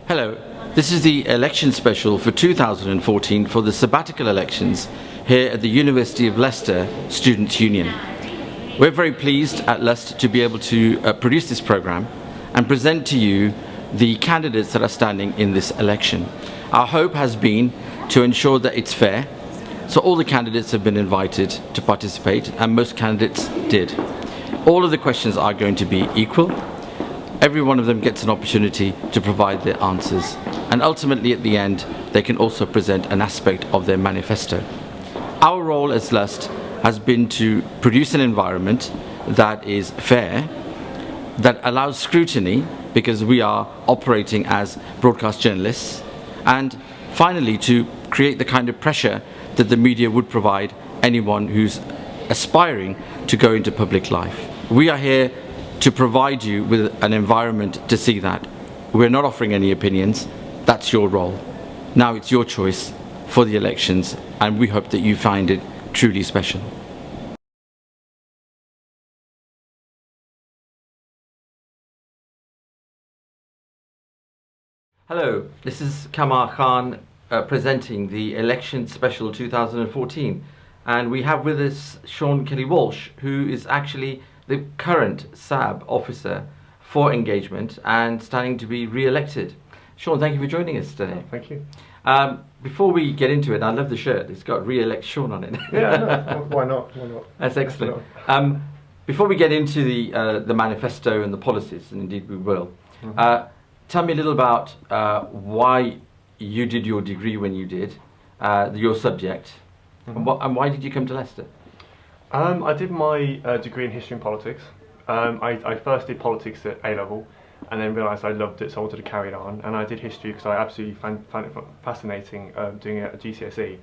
Hello, this is the election special for 2014 for the sabbatical elections here at the University of Leicester Students' Union. We're very pleased at Leicester to be able to produce this programme and present to you the candidates that are standing in this election. Our hope has been to ensure that it's fair, so all the candidates have been invited to participate and most candidates did. All of the questions are going to be equal. Every one of them gets an opportunity to provide their answers, and ultimately at the end they can also present an aspect of their manifesto. Our role as LUST has been to produce an environment that is fair, that allows scrutiny because we are operating as broadcast journalists, and finally to create the kind of pressure that the media would provide anyone who's aspiring to go into public life. We are here to provide you with an environment to see that. We're not offering any opinions, that's your role. Now it's your choice for the elections, and we hope that you find it truly special. Hello, this is Qamar Khan presenting the Election Special 2014, and we have with us Sean Kelly-Walsh, who is actually the current SAB officer for engagement and standing to be re-elected. Sean, thank you for joining us today. Oh, thank you. Before we get into it, I love the shirt. It's got re-elect Sean on it. Yeah, no, why not? Why not? That's excellent. Before we get into the manifesto and the policies, and indeed we will, tell me a little about why you did your degree when you did, your subject, and why did you come to Leicester? I did my degree in history and politics. I first did politics at A-level and then realised I loved it, so I wanted to carry it on. And I did history because I absolutely found it fascinating doing it at GCSE.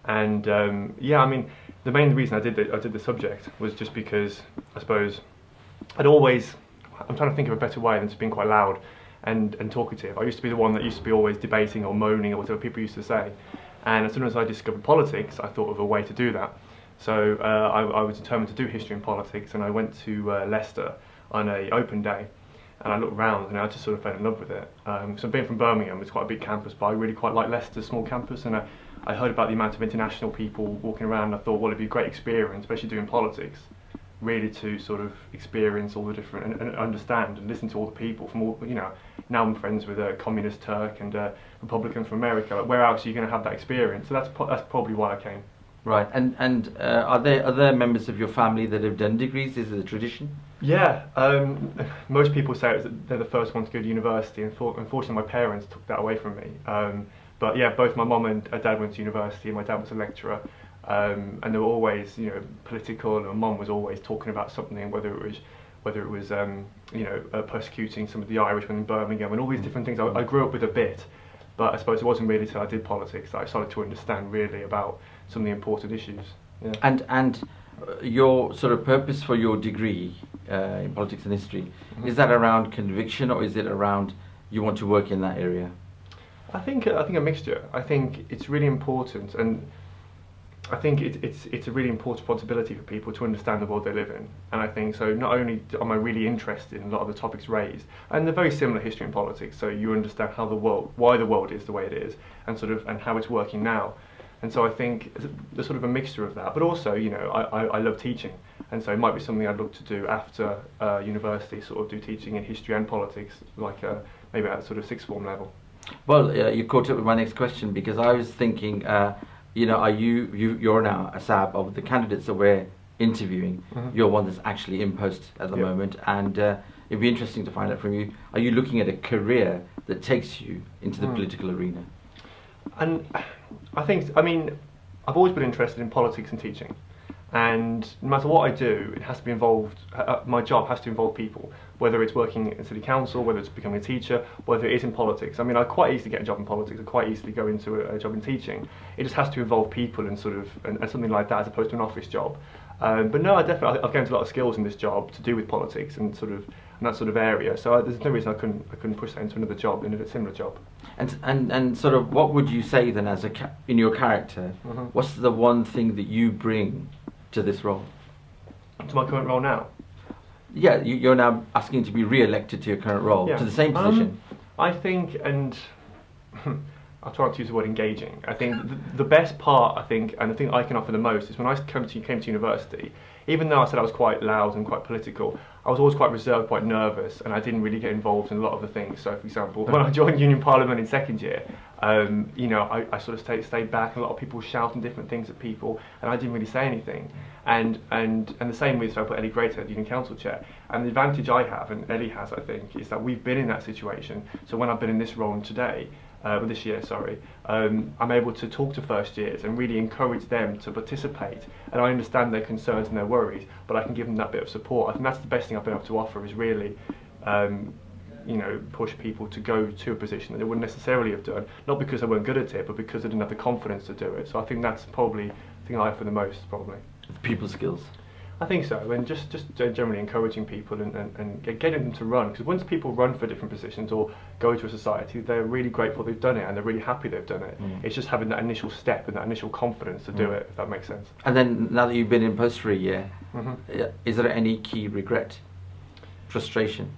And yeah, I mean, the main reason I did the subject was just because I suppose I'm trying to think of a better way than just being quite loud and talkative. I used to be the one that used to be always debating or moaning or whatever people used to say. And as soon as I discovered politics, I thought of a way to do that. So I was determined to do history and politics, and I went to Leicester on an open day, and I looked around and I just sort of fell in love with it. So being from Birmingham, it's quite a big campus, but I really quite like Leicester's small campus, and I heard about the amount of international people walking around, and I thought, well, it'd be a great experience, especially doing politics, really to sort of experience all the different, and understand and listen to all the people from all, you know, now I'm friends with a communist Turk and a Republican from America. Like, where else are you going to have that experience? So that's probably why I came. Right, and are there other members of your family that have done degrees? Is it a tradition? Yeah, most people say they're the first one to go to university, and unfortunately my parents took that away from me. But yeah, both my mum and dad went to university, and my dad was a lecturer, and they were always, you know, political, and my mum was always talking about something, whether it was persecuting some of the Irish in Birmingham, and all these different things. I grew up with a bit, but I suppose it wasn't really until I did politics that I started to understand really about some of the important issues. Yeah. And your sort of purpose for your degree in politics and history, is that around conviction, or is it around you want to work in that area? I think a mixture. I think it's really important, and I think it's a really important responsibility for people to understand the world they live in. And I think so. Not only am I really interested in a lot of the topics raised, and they're very similar history and politics, so you understand why the world is the way it is, and how it's working now. And so I think there's sort of a mixture of that, but also, you know, I love teaching, and so it might be something I'd look to do after university, sort of do teaching in history and politics, like maybe at sort of sixth form level. Well, you caught up with my next question, because I was thinking, you know, you're now a SAB of the candidates that we're interviewing. You're one that's actually in post at the moment, and it'd be interesting to find out from you, are you looking at a career that takes you into the political arena? And I mean, I've always been interested in politics and teaching, and no matter what I do, it has to be involved, my job has to involve people, whether it's working in city council, whether it's becoming a teacher, whether it is in politics. I mean, I quite easily get a job in politics, I quite easily go into a job in teaching. It just has to involve people and sort of, and something like that, as opposed to an office job. But no, I've gained a lot of skills in this job to do with politics and sort of in that sort of area. So there's no reason I couldn't push that into another job, in a similar job. And sort of, what would you say then, as in your character, what's the one thing that you bring to this role? To my current role now? Yeah, you're now asking to be re-elected to your current role, to the same position. I think, and I'll try not to use the word engaging. I think the best part, I think, and the thing I can offer the most is when I came to university, even though I said I was quite loud and quite political, I was always quite reserved, quite nervous, and I didn't really get involved in a lot of the things. So, for example, when I joined Union Parliament in second year, I sort of stayed back. A lot of people shouting different things at people, and I didn't really say anything. And the same with, so I put Ellie Greater at Union Council Chair. And the advantage I have, and Ellie has, I think, is that we've been in that situation. So when I've been in this role today, this year, I'm able to talk to first years and really encourage them to participate. And I understand their concerns and their worries, but I can give them that bit of support. I think that's the best thing I've been able to offer, is really, push people to go to a position that they wouldn't necessarily have done, not because they weren't good at it, but because they didn't have the confidence to do it. So I think that's probably the thing I offer the most, probably. People skills. I think so, and just generally encouraging people and getting them to run, because once people run for different positions or go to a society, they're really grateful they've done it and they're really happy they've done it. It's just having that initial step and that initial confidence to do it, if that makes sense. And then now that you've been in post for a year, is there any key regret, frustration?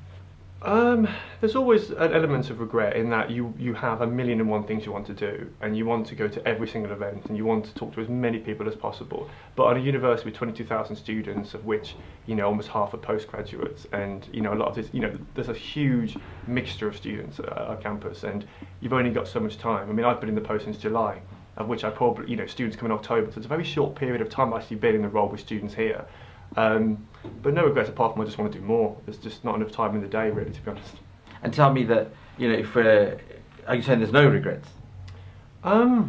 There's always an element of regret in that you have a million and one things you want to do, and you want to go to every single event, and you want to talk to as many people as possible. But at a university with 22,000 students, of which almost half are postgraduates, and a lot of this, there's a huge mixture of students at our campus, and you've only got so much time. I mean, I've been in the post since July, of which I probably students come in October, so it's a very short period of time I've actually been in the role with students here. But no regrets apart from I just want to do more. There's just not enough time in the day, really, to be honest. And tell me that, if are you saying there's no regrets? I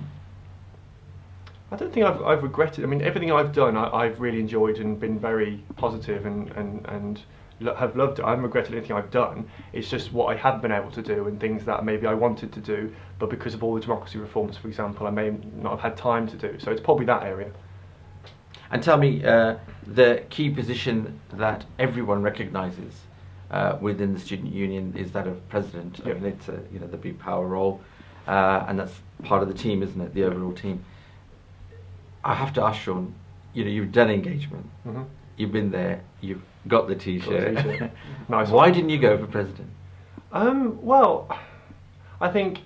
don't think I've regretted. I mean, everything I've done, I've really enjoyed and been very positive and have loved it. I haven't regretted anything I've done. It's just what I have been able to do and things that maybe I wanted to do, but because of all the democracy reforms, for example, I may not have had time to do. So it's probably that area. And tell me, the key position that everyone recognises within the student union is that of president. Yep. I mean, it's the big power role, and that's part of the team, isn't it? The overall team. I have to ask Sean. You've done engagement. You've been there. You've got the T-shirt. Nice. Why didn't you go for president? Well, I think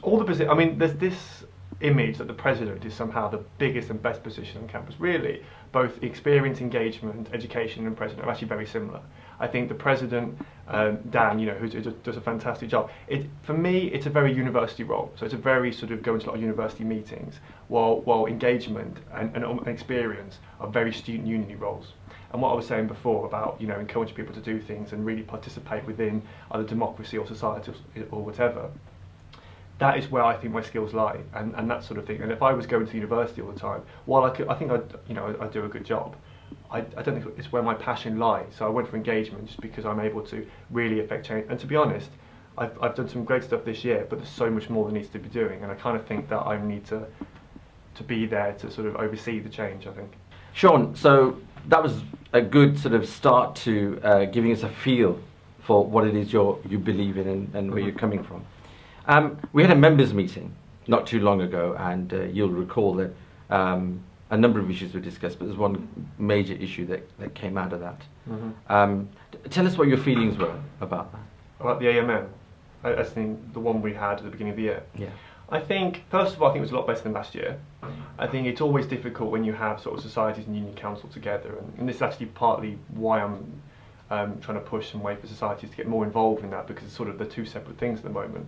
all the I mean, there's this image that the president is somehow the biggest and best position on campus. Really, both experience, engagement, education and president are actually very similar. I think the president, Dan, who does a fantastic job. For me, it's a very university role. So it's a very sort of going to a lot of university meetings, while engagement and experience are very student union roles. And what I was saying before about encouraging people to do things and really participate within either democracy or society or whatever. That is where I think my skills lie, and that sort of thing. And if I was going to university all the time, while I think I do a good job, I don't think it's where my passion lies. So I went for engagement just because I'm able to really affect change. And to be honest, I've done some great stuff this year, but there's so much more that needs to be doing. And I kind of think that I need to be there to sort of oversee the change, I think. Sean, so that was a good sort of start to giving us a feel for what it is you believe in and where you're coming from. We had a members meeting not too long ago, and you'll recall that a number of issues were discussed, but there's one major issue that came out of that. Tell us what your feelings were about that. About the AMM, I think the one we had at the beginning of the year. Yeah. I think, first of all, I think it was a lot better than last year. I think it's always difficult when you have sort of societies and union council together, and this is actually partly why I'm trying to push some way for societies to get more involved in that, because it's sort of the two separate things at the moment.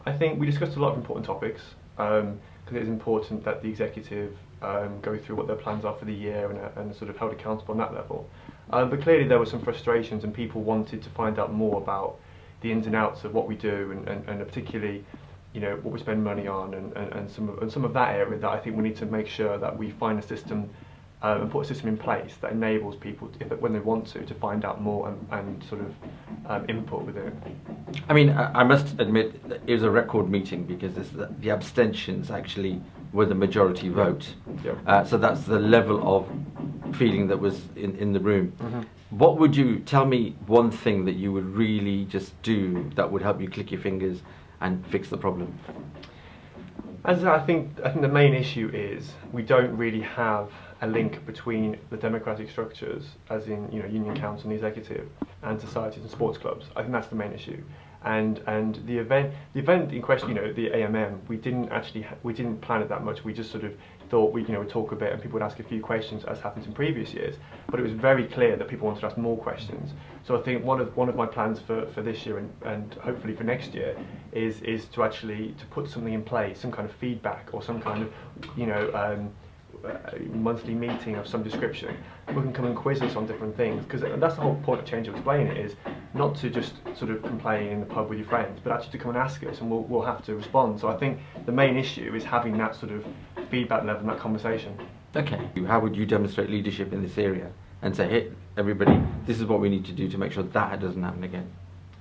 I think we discussed a lot of important topics, because it is important that the executive go through what their plans are for the year and sort of held accountable on that level. But clearly there were some frustrations, and people wanted to find out more about the ins and outs of what we do, and particularly what we spend money on, and some of that area that I think we need to make sure that we find a system and put a system in place that enables people, when they want to find out more and sort of input within it. I mean, I must admit that it was a record meeting, because the abstentions actually were the majority vote. Yep. So that's the level of feeling that was in the room. What would you tell me one thing that you would really just do that would help you click your fingers and fix the problem? As I think the main issue is we don't really have a link between the democratic structures, as in union council and the executive, and societies and sports clubs. I think that's the main issue. and the event in question, the AMM, we didn't plan it that much. We just sort of thought we'd talk a bit and people would ask a few questions, as happened in previous years. But it was very clear that people wanted to ask more questions. So I think one of my plans for this year and hopefully for next year is to actually put something in place, some kind of feedback or some kind of monthly meeting of some description. People can come and quiz us on different things, because that's the whole point of Change to Explain It, is not to just sort of complain in the pub with your friends, but actually to come and ask us, and we'll have to respond. So I think the main issue is having that sort of feedback level and that conversation. Okay. How would you demonstrate leadership in this area and say, hey, everybody, this is what we need to do to make sure that doesn't happen again?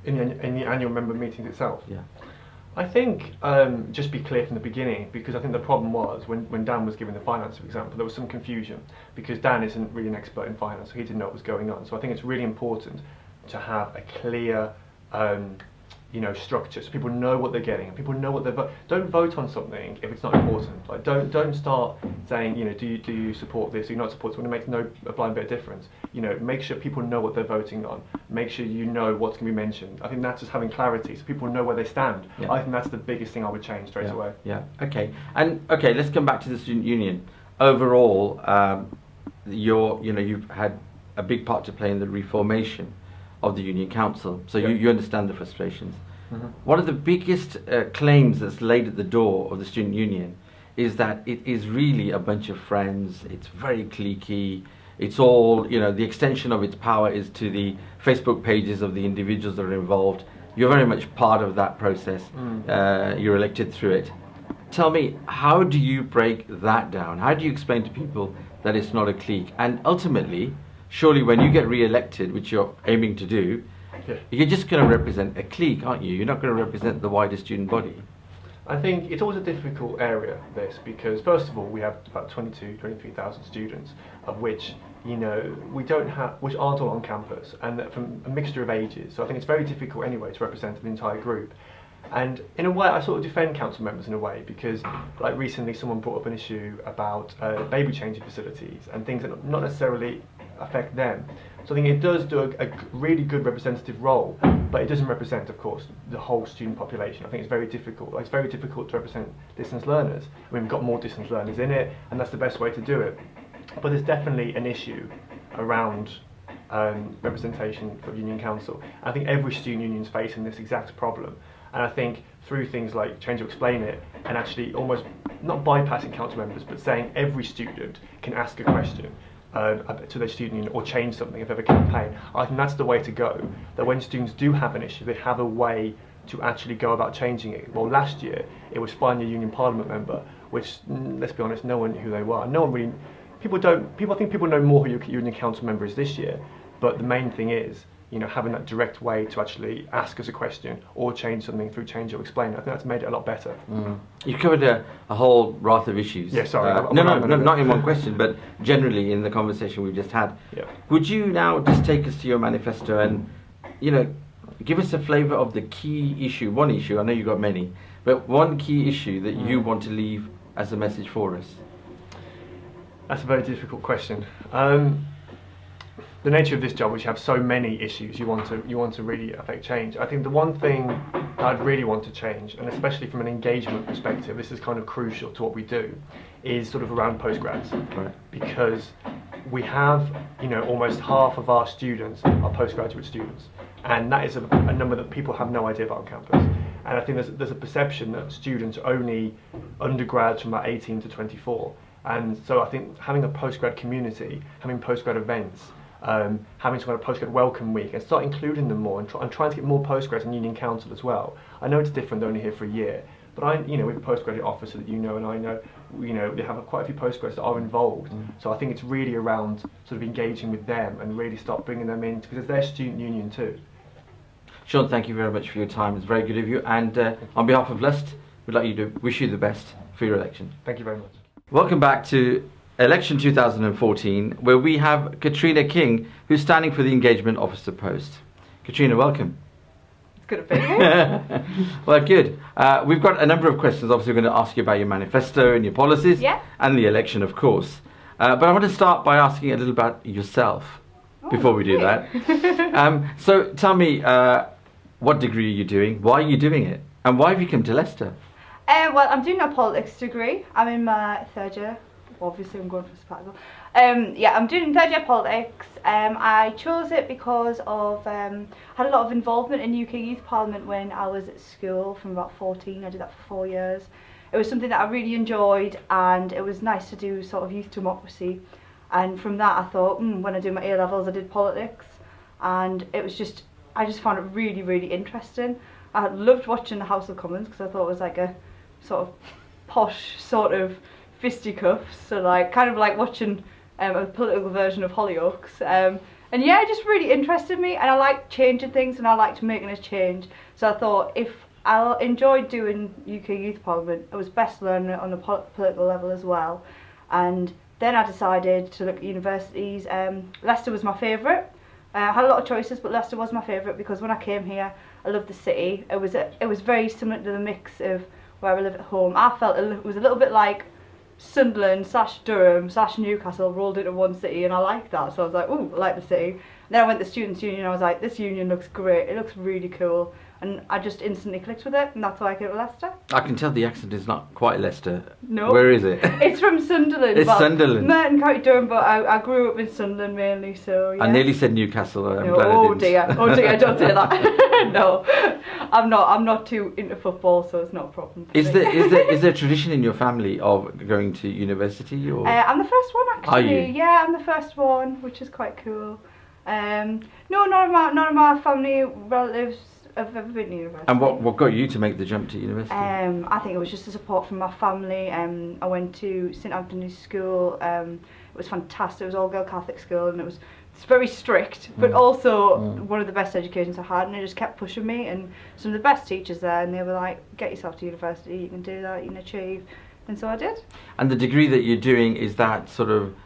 In the annual member meetings itself? Yeah. I think just be clear from the beginning, because I think the problem was when Dan was giving the finance, for example, there was some confusion because Dan isn't really an expert in finance, so he didn't know what was going on. So I think it's really important to have a clear structure, so people know what they're getting and people know what they're don't vote on something if it's not important. Like don't start saying do you support this, do you not support it, when it makes a blind bit of difference. Make sure people know what they're voting on, make sure you know what's going to be mentioned. I think that's just having clarity so people know where they stand. Yeah. I think that's the biggest thing I would change straight away. Yeah. Okay. And let's come back to the student union. Overall, you've had a big part to play in the reformation of the Union Council, so you understand the frustrations. Mm-hmm. One of the biggest claims that's laid at the door of the Student Union is that it is really a bunch of friends, it's very cliquey, it's all, the extension of its power is to the Facebook pages of the individuals that are involved. You're very much part of that process, you're elected through it. Tell me, how do you break that down? How do you explain to people that it's not a clique? And ultimately, surely when you get re-elected, which you're aiming to do, you're just going to represent a clique, aren't you? You're not going to represent the wider student body. I think it's always a difficult area, this, because first of all, we have about 23,000 students, of which, we don't have, which aren't all on campus, and from a mixture of ages. So I think it's very difficult anyway to represent the entire group. And in a way, I sort of defend council members in a way, because like recently someone brought up an issue about baby changing facilities and things that not necessarily affect them. So I think it does do a really good representative role, but it doesn't represent, of course, the whole student population. I think it's very difficult. It's very difficult to represent distance learners. I mean, we've got more distance learners in it, and that's the best way to do it. But there's definitely an issue around representation for Union Council. I think every student union is facing this exact problem. And I think through things like Change to Explain It, and actually almost not bypassing council members, but saying every student can ask a question to their student union or change something if they have a campaign, I think that's the way to go. That when students do have an issue, they have a way to actually go about changing it. Well, last year it was finding a union parliament member, which, let's be honest, no one knew who they were. No one really. I think people know more who your union council member is this year. But the main thing is, having that direct way to actually ask us a question or change something through Change or Explain. I think that's made it a lot better. You've covered a whole raft of issues. Yeah, sorry. Not in one question, but generally in the conversation we've just had. Yeah. Would you now just take us to your manifesto and, give us a flavour of the key issue, one issue, I know you've got many, but one key issue that you want to leave as a message for us? That's a very difficult question. The nature of this job, which you have so many issues, you want to really affect change. I think the one thing that I'd really want to change, and especially from an engagement perspective, this is kind of crucial to what we do, is sort of around postgrads. Right. Because we have, almost half of our students are postgraduate students, and that is a number that people have no idea about on campus. And I think there's a perception that students are only undergrads from about 18 to 24. And so I think having a postgrad community, having postgrad events, having some kind of postgrad welcome week, and start including them more, and trying to get more postgrads in Union Council as well. I know it's different; they're only here for a year, but we have a postgraduate officer that and I know, they have quite a few postgrads that are involved. So I think it's really around sort of engaging with them and really start bringing them in, because it's their student union too. Sean, thank you very much for your time. It's very good of you, and on behalf of Lust, we'd like you to wish you the best for your election. Thank you very much. Welcome back to Election 2014, where we have Katrina King, who's standing for the Engagement Officer post. Katrina, welcome. It's good to be here. Well, good. We've got a number of questions. Obviously, we're going to ask you about your manifesto and your policies, and the election, of course. But I want to start by asking a little about yourself before we do that. So tell me, what degree are you doing? Why are you doing it? And why have you come to Leicester? Well, I'm doing a politics degree. I'm in my third year. Obviously, I'm going for sabbatical. Yeah, I'm doing third year politics. I chose it because of I had a lot of involvement in UK Youth Parliament when I was at school from about 14. I did that for 4 years. It was something that I really enjoyed, and it was nice to do sort of youth democracy. And from that, I thought, when I do my A levels, I did politics, and it was just I just found it really, really interesting. I loved watching the House of Commons because I thought it was like a sort of posh sort of fisticuffs, so like kind of like watching a political version of Hollyoaks. And yeah, it just really interested me, and I liked changing things, and I liked making a change. So I thought if I enjoyed doing UK Youth Parliament, it was best to learn it on a political level as well. And then I decided to look at universities. Leicester was my favourite. I had a lot of choices, but Leicester was my favourite because when I came here, I loved the city. It was very similar to the mix of where I live at home. I felt it was a little bit like Sunderland / Durham / Newcastle rolled into one city, and I liked that. So I was like, ooh, I like the city. And then I went to Students' Union, and I was like, this union looks great. It looks really cool. And I just instantly clicked with it, and that's why I came to Leicester. I can tell the accent is not quite Leicester. No. Where is it? It's from Sunderland. It's Sunderland. Merton, County Durham, but I grew up in Sunderland mainly, so yeah. I nearly said Newcastle. I'm No, glad I oh didn't. dear, don't say that. No, I'm not too into football, so it's not a problem for Is me. there a tradition in your family of going to university, or? I'm the first one actually. Are you? Yeah, I'm the first one, which is quite cool. No, none of my family relatives have ever been to university. And what got you to make the jump to university? I think it was just the support from my family. I went to St Anthony's School. It was fantastic. It was all girl Catholic school, and it's very strict, but also one of the best educations I had. And it just kept pushing me, and some of the best teachers there. And they were like, "Get yourself to university. You can do that. You can achieve." And so I did. And the degree that you're doing, is that sort of,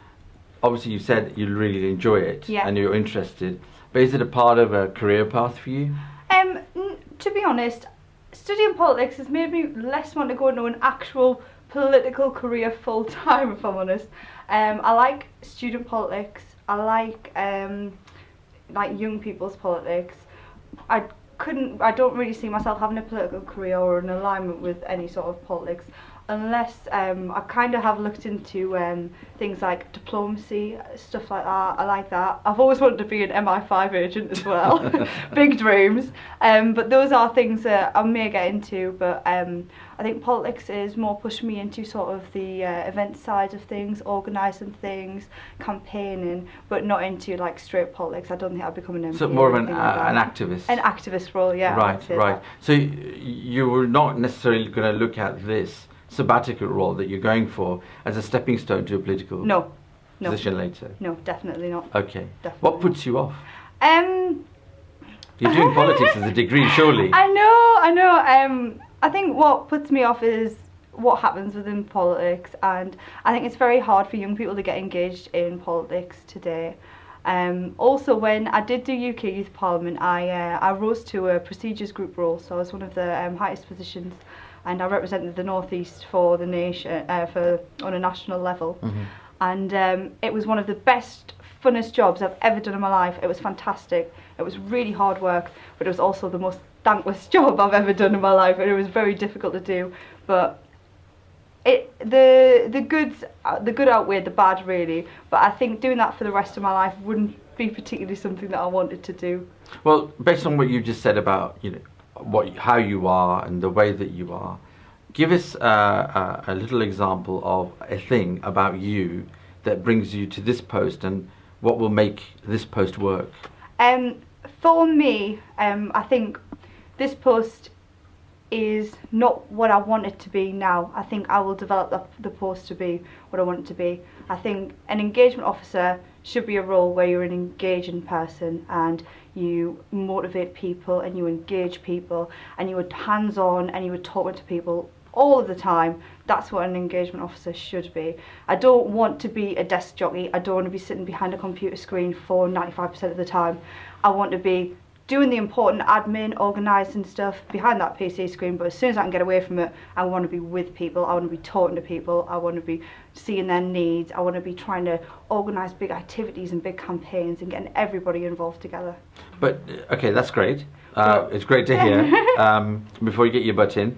obviously you said you really enjoy it, Yeah. and you're interested, but is it a part of a career path for you? To be honest, studying politics has made me less want to go into an actual political career full time, if I'm honest. I like student politics. I like young people's politics. I don't really see myself having a political career or an alignment with any sort of politics unless I kind of have looked into things like diplomacy, stuff like that. I like that. I've always wanted to be an MI5 agent as well. Big dreams. But those are things that I may get into, but I think politics is more pushing me into sort of the event side of things, organising things, campaigning, but not into like straight politics. I don't think I'd become an MP. So more of or an anything like that. activist? An activist role, yeah. Right. So you were not necessarily going to look at this sabbatical role that you're going for as a stepping stone to a political No. position later? No, definitely not. Okay. Definitely What puts you off? Um, You're doing politics as a degree, surely. I know. I think what puts me off is what happens within politics, and I think it's very hard for young people to get engaged in politics today. Also, when I did do UK Youth Parliament, I rose to a procedures group role, so I was one of the highest positions, and I represented the North East for the nation on a national level. Mm-hmm. And it was one of the best, funnest jobs I've ever done in my life. It was fantastic. It was really hard work, but it was also the most thankless job I've ever done in my life, and it was very difficult to do. But the good outweighed the bad, really. But I think doing that for the rest of my life wouldn't be particularly something that I wanted to do. Well, based on what you just said about how you are and the way that you are, give us a little example of a thing about you that brings you to this post, and what will make this post work. For me, I think this post is not what I want it to be now. I think I will develop the post to be what I want it to be. I think an engagement officer should be a role where you're an engaging person and you motivate people and you engage people and you are hands-on and you are talking to people all of the time. That's what an engagement officer should be. I don't want to be a desk jockey. I don't want to be sitting behind a computer screen for 95% of the time. I want to be doing the important admin, organising stuff behind that PC screen, but as soon as I can get away from it, I want to be with people, I want to be talking to people, I want to be seeing their needs, I want to be trying to organise big activities and big campaigns and getting everybody involved together. But, okay, that's great. It's great to hear, before you get your butt in.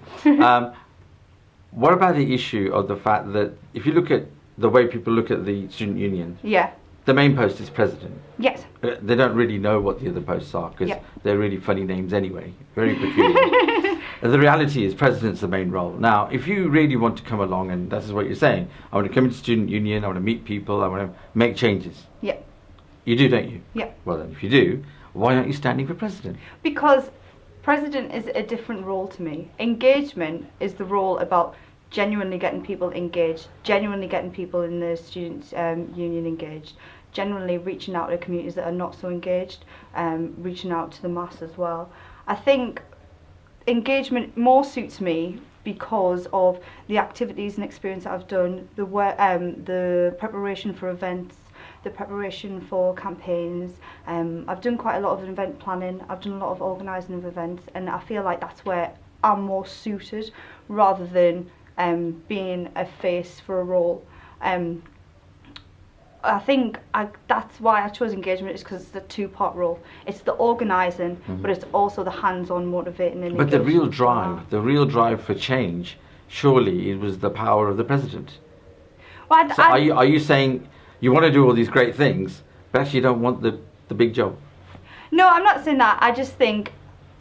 What about the issue of the fact that if you look at the way people look at the student union, Yeah. the main post is president. Yes. They don't really know what the other posts are because Yeah. they're really funny names anyway, very peculiar. The reality is president's the main role. Now, if you really want to come along, and this is what you're saying, I want to come into student union, I want to meet people, I want to make changes. Yeah. You do, don't you? Yeah. Well then, if you do, why aren't you standing for president? Because president is a different role to me. Engagement is the role about genuinely getting people engaged, genuinely getting people in the students' union engaged, generally reaching out to communities that are not so engaged, reaching out to the mass as well. I think engagement more suits me because of the activities and experience that I've done, the preparation for events, the preparation for campaigns. I've done quite a lot of event planning, I've done a lot of organising of events, and I feel like that's where I'm more suited rather than being a face for a role. I think that's why I chose engagement, is because it's a two-part role. It's the organising, but it's also the hands-on motivating and But the real engagement. drive, for change, surely it was the power of the president. Well, So are you saying you want to do all these great things, but actually you don't want the big job? No, I'm not saying that. I just think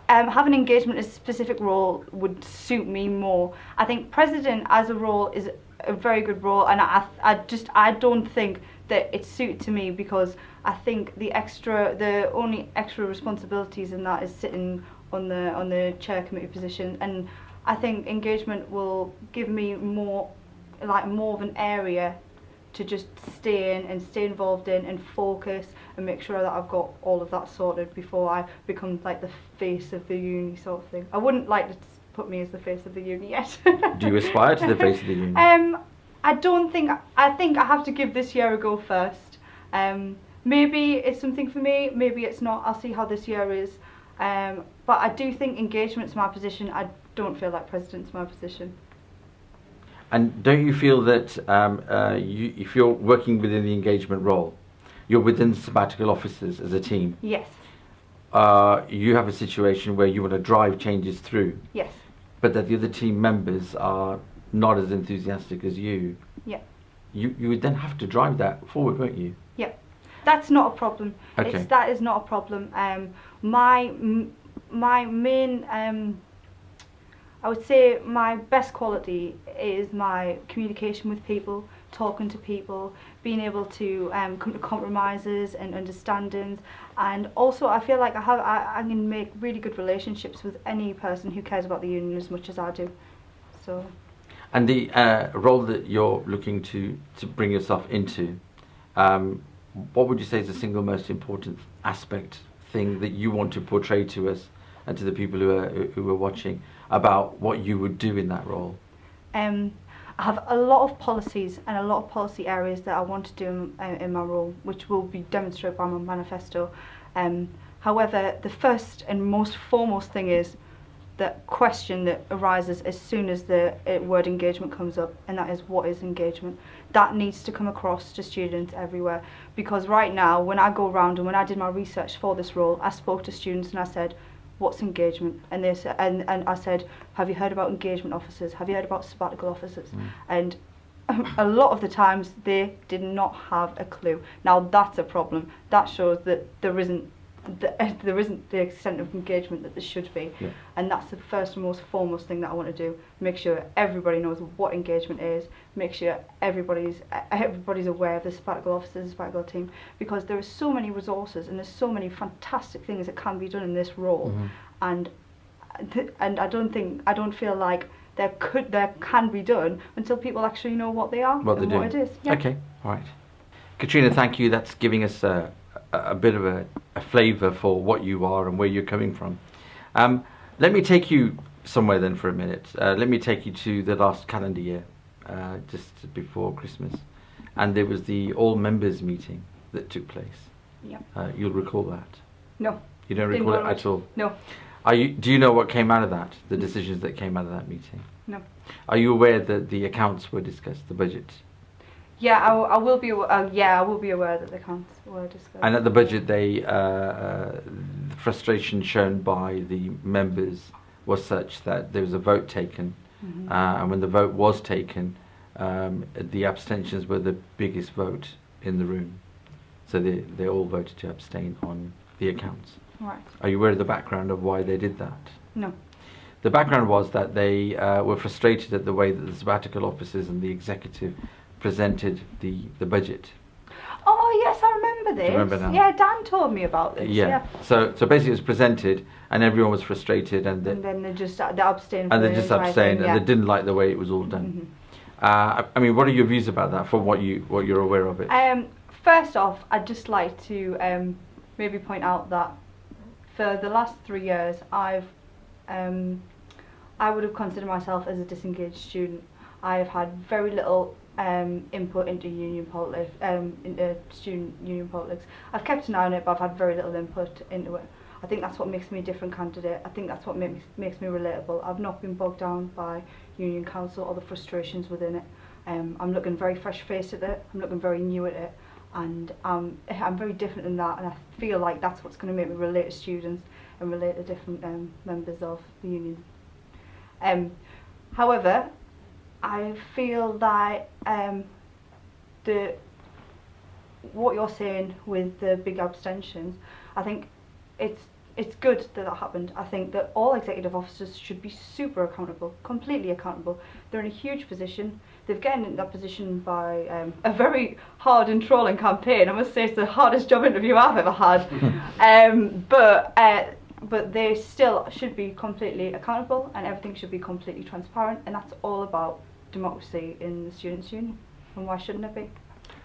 having engagement as a specific role would suit me more. I think president as a role is a very good role, and I don't think that it's suited to me, because I think the only extra responsibilities in that is sitting on the chair committee position, and I think engagement will give me more of an area to just stay in and stay involved in and focus and make sure that I've got all of that sorted before I become like the face of the uni sort of thing. I wouldn't like to put me as the face of the uni yet. Do you aspire to the face of the union? I think I have to give this year a go first. Maybe it's something for me, maybe it's not. I'll see how this year is. But I do think engagement's my position. I don't feel like president's my position. And don't you feel that if you're working within the engagement role, you're within the sabbatical officers as a team? Yes. You have a situation where you want to drive changes through. Yes. But that the other team members are not as enthusiastic as you. Yeah. You would then have to drive that forward, won't you? Yeah. That's not a problem. Okay. That is not a problem. My main I would say my best quality is my communication with people, talking to people, being able to come to compromises and understandings, and also I feel like I can make really good relationships with any person who cares about the union as much as I do. So. And the role that you're looking to bring yourself into, what would you say is the single most important thing that you want to portray to us and to the people who are watching about what you would do in that role? I have a lot of policies and a lot of policy areas that I want to do in my role, which will be demonstrated by my manifesto. However, the first and most foremost thing is the question that arises as soon as the word engagement comes up, and that is, what is engagement? That needs to come across to students everywhere, because right now when I go around and when I did my research for this role, I spoke to students and I said, what's engagement? And they said, and I said, have you heard about engagement officers? Have you heard about sabbatical officers? And a lot of the times they did not have a clue. Now that's a problem. That shows that there isn't the extent of engagement that there should be. Yeah. And that's the first and most foremost thing that I want to do. Make sure everybody knows what engagement is. Make sure everybody's aware of the sabbatical officers, the sabbatical team, because there are so many resources and there's so many fantastic things that can be done in this role. And I don't feel like there can be done until people actually know what they are What and they're what doing. it is. Yeah. Okay, all right. Katrina, thank you. That's giving us a bit of a flavour for what you are and where you're coming from. Let me take you somewhere then for a minute. Let me take you to the last calendar year, just before Christmas. And there was the all members meeting that took place. Yeah. You'll recall that. No. You don't Didn't recall go it to at all? No. Do you know what came out of that? The decisions that came out of that meeting? No. Are you aware that the accounts were discussed, the budget? Yeah, I will be. I will be aware that the accounts were discussed. And at the budget, the frustration shown by the members was such that there was a vote taken, and when the vote was taken, the abstentions were the biggest vote in the room, so they all voted to abstain on the accounts. Right. Are you aware of the background of why they did that? No. The background was that they were frustrated at the way that the sabbatical officers and the executive presented the budget. Oh yes, I remember this. Do you remember now? Yeah, Dan told me about this. Yeah. So basically, it was presented, and everyone was frustrated, and then they just they abstained. and they just abstained, and they didn't like the way it was all done. I mean, what are your views about that? From what you're aware of it? First off, I'd just like to maybe point out that for the last 3 years, I would have considered myself as a disengaged student. I have had very little input into union politics, into student union politics. I've kept an eye on it, but I've had very little input into it. I think that's what makes me a different candidate. I think that's what makes me relatable. I've not been bogged down by union council or the frustrations within it. I'm looking very fresh-faced at it. I'm looking very new at it, and I'm very different in that. And I feel like that's what's going to make me relate to students and relate to different members of the union. However, I feel that what you're saying with the big abstentions, I think it's good that that happened. I think that all executive officers should be super accountable, completely accountable. They're in a huge position. They've gotten in that position by a very hard and trolling campaign. I must say it's the hardest job interview I've ever had. But they still should be completely accountable, and everything should be completely transparent, and that's all about democracy in the Students' Union. And why shouldn't it be?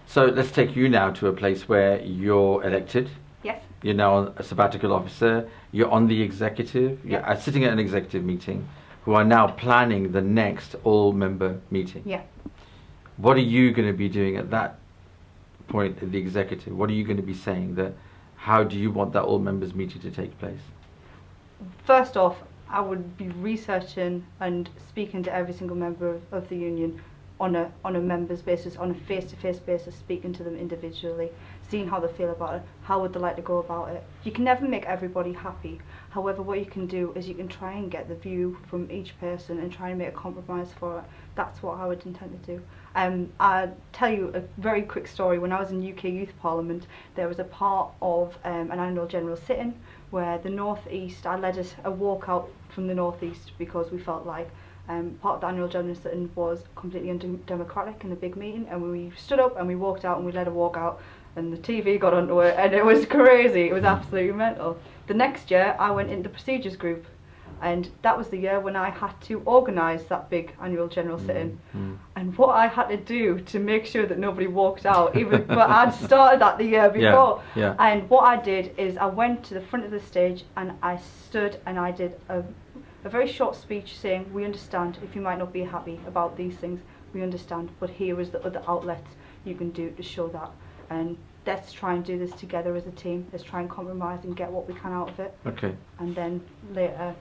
So let's take you now to a place where you're elected. Yes. You're now a sabbatical officer. You're on the executive. Yeah. You're sitting at an executive meeting, who are now planning the next all-member meeting. Yeah. What are you going to be doing at that point at the executive? What are you going to be saying? How do you want that all-members meeting to take place? First off, I would be researching and speaking to every single member of the union on a members basis, on a face-to-face basis, speaking to them individually, seeing how they feel about it, how would they like to go about it. You can never make everybody happy. However, what you can do is you can try and get the view from each person and try and make a compromise for it. That's what I would intend to do. I'll tell you a very quick story. When I was in UK Youth Parliament, there was a part of an annual general sitting where the North East, I led a walk out from the North East because we felt like part of the annual general sitting was completely undemocratic in the big meeting, and we stood up and we walked out and we led a walk out, and the TV got onto it, and it was crazy. It was absolutely mental. The next year I went into the procedures group, and that was the year when I had to organise that big annual general sitting. And what I had to do to make sure that nobody walked out, but I'd started that the year before. Yeah. And what I did is I went to the front of the stage and I stood and I did a very short speech saying, we understand if you might not be happy about these things, we understand, but here is the other outlets you can do to show that. And let's try and do this together as a team. Let's try and compromise and get what we can out of it. Okay. And then later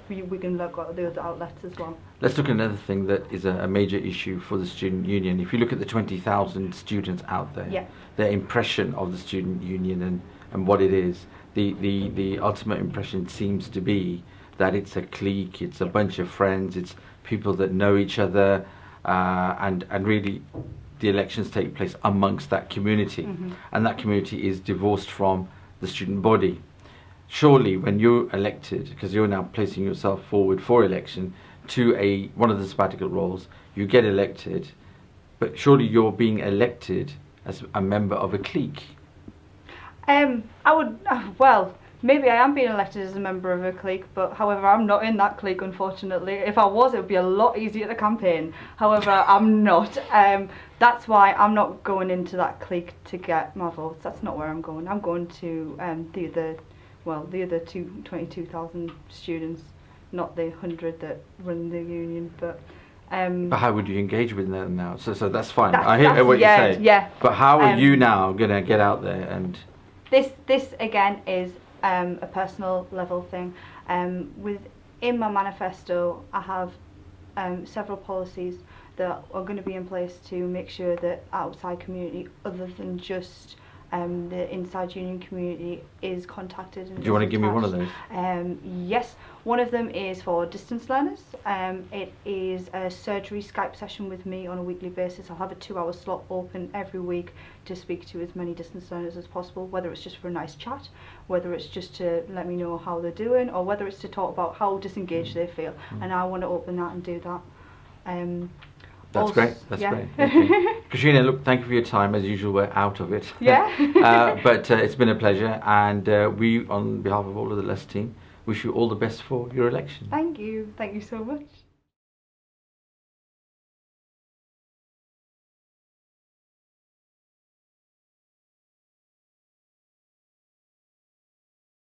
we can look at the other outlets as well. Let's look at another thing that is a major issue for the student union. If you look at the 20,000 students out there, Yeah. their impression of the student union and what it is, the ultimate impression seems to be that it's a clique, it's a bunch of friends, it's people that know each other, and really the elections take place amongst that community, and that community is divorced from the student body. Surely when you're elected, because you're now placing yourself forward for election to one of the sabbatical roles, you get elected, but surely you're being elected as a member of a clique. Maybe I am being elected as a member of a clique, but however, I'm not in that clique, unfortunately. If I was, it would be a lot easier to campaign. However, I'm not. That's why I'm not going into that clique to get my votes. That's not where I'm going. I'm going to the other 22,000 students, not the 100 that run the union. But how would you engage with them now? So that's fine. I I hear what you say. Yeah. But how are you now going to get out there and... This again is a personal level thing. Within my manifesto, I have several policies that are going to be in place to make sure that outside community, other than just the inside union community, is contacted. And do you want to give me one of those? Yes, one of them is for distance learners. It is a surgery Skype session with me on a weekly basis. I'll have a 2-hour slot open every week to speak to as many distance learners as possible, whether it's just for a nice chat, whether it's just to let me know how they're doing, or whether it's to talk about how disengaged they feel. And I want to open that and do that. That's great. That's great. Okay. Katrina, look, thank you for your time. As usual, we're out of it. Yeah. But it's been a pleasure, and we, on behalf of all of the Leicester team, wish you all the best for your election. Thank you. Thank you so much.